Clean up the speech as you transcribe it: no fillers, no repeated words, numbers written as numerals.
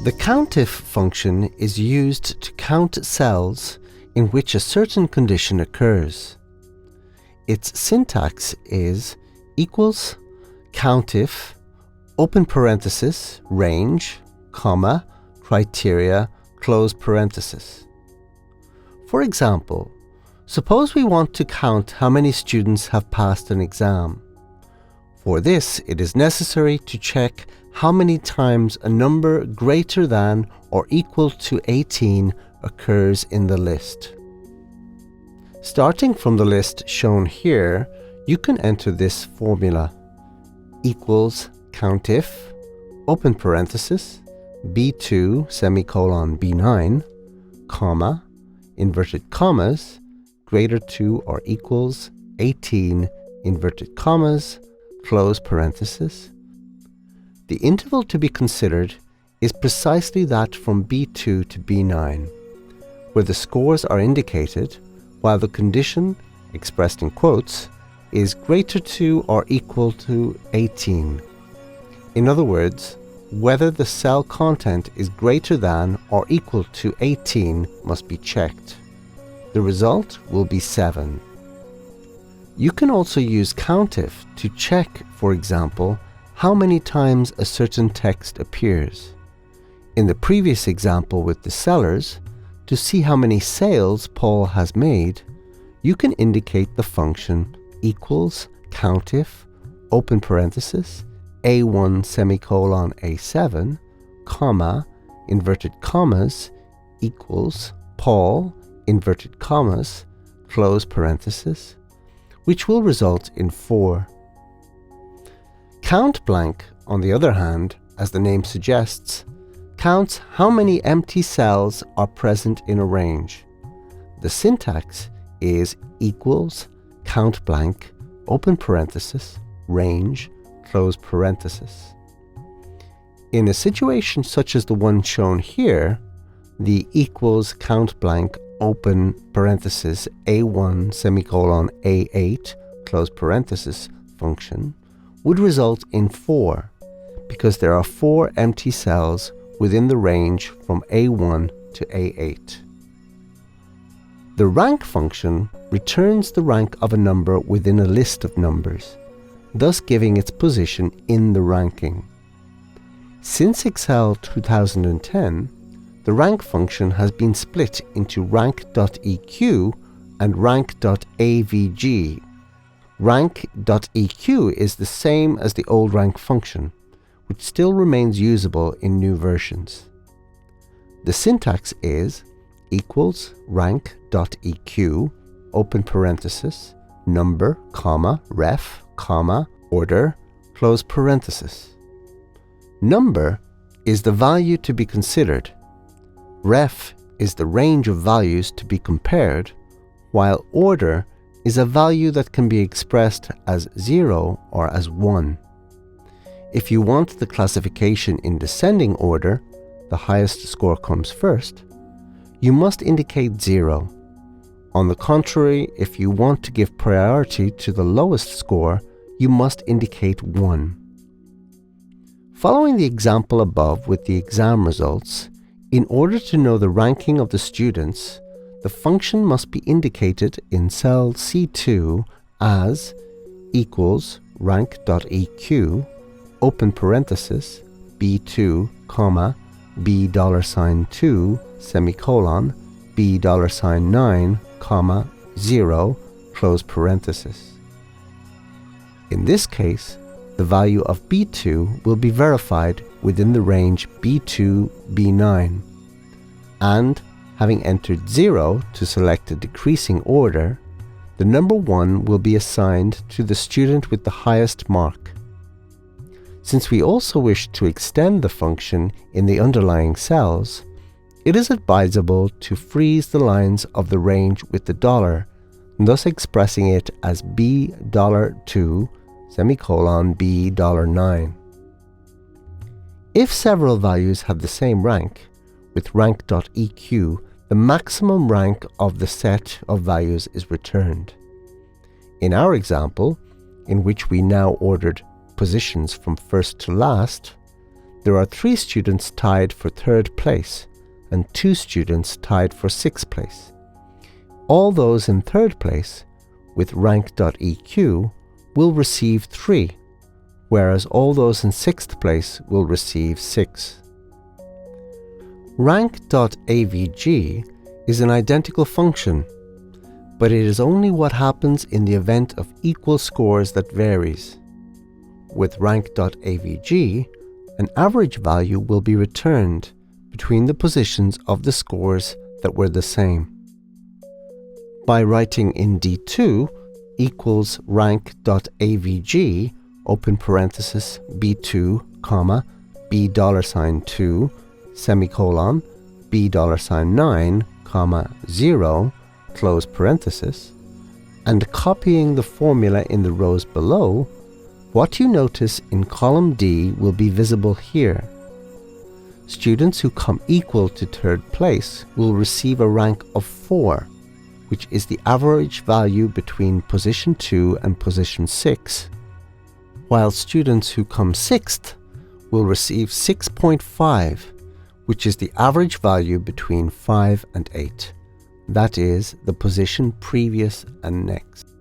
The COUNTIF function is used to count cells in which a certain condition occurs. Its syntax is equals COUNTIF, open parenthesis, range, comma, criteria, close parenthesis. For example, suppose we want to count how many students have passed an exam. For this, it is necessary to check how many times a number greater than or equal to 18 occurs in the list. Starting from the list shown here, you can enter this formula: equals COUNTIF, open parenthesis, B2 semicolon B9, comma, inverted commas, greater to or equals 18, inverted commas, close parenthesis. The interval to be considered is precisely that from B2 to B9, where the scores are indicated, while the condition, expressed in quotes, is greater to or equal to 18. In other words, whether the cell content is greater than or equal to 18 must be checked. The result will be 7. You can also use COUNTIF to check, for example, how many times a certain text appears. In the previous example with the sellers, to see how many sales Paul has made, you can indicate the function equals COUNTIF, open parenthesis, A1 semicolon A7, comma, inverted commas, equals Paul, inverted commas, close parenthesis, which will result in 4. COUNTBLANK, on the other hand, as the name suggests, counts how many empty cells are present in a range. The syntax is equals COUNTBLANK, open parenthesis, range, close parenthesis. In a situation such as the one shown here, the equals COUNTBLANK, open parenthesis, A1 semicolon A8, close parenthesis function would result in 4, because there are 4 empty cells within the range from A1 to A8. The rank function returns the rank of a number within a list of numbers, thus giving its position in the ranking. Since Excel 2010, the rank function has been split into rank.eq and rank.avg. Rank.eq is the same as the old rank function, which still remains usable in new versions. The syntax is equals rank.eq, open parenthesis, number, comma, ref, comma, order, close parenthesis. Number is the value to be considered. Ref is the range of values to be compared, while order is a value that can be expressed as 0 or as 1. If you want the classification in descending order, the highest score comes first, you must indicate 0. On the contrary, if you want to give priority to the lowest score, you must indicate 1. Following the example above with the exam results, in order to know the ranking of the students, the function must be indicated in cell C2 as equals rank.eq, open parenthesis, B2, comma, $2, semicolon, $9, comma, 0, close parenthesis. In this case, the value of B2 will be verified within the range B2, B9, and having entered 0 to select a decreasing order, the number 1 will be assigned to the student with the highest mark. Since we also wish to extend the function in the underlying cells, it is advisable to freeze the lines of the range with the dollar, thus expressing it as $2, semicolon $9. If several values have the same rank, with rank.eq, the maximum rank of the set of values is returned. In our example, in which we now ordered positions from first to last, there are 3 students tied for 3rd place and 2 students tied for 6th place. All those in 3rd place with rank.eq will receive 3, whereas all those in 6th place will receive 6. Rank.avg is an identical function, but it is only what happens in the event of equal scores that varies. With rank.avg, an average value will be returned between the positions of the scores that were the same. By writing in D2 equals rank.avg, open parenthesis, B2, comma, $2, semicolon, $9, comma, 0, close parenthesis, and copying the formula in the rows below, what you notice in column D will be visible here. Students who come equal to 3rd place will receive a rank of 4, which is the average value between position 2 and position 6, while students who come 6th will receive 6.5, which is the average value between 5 and 8. That is the position previous and next.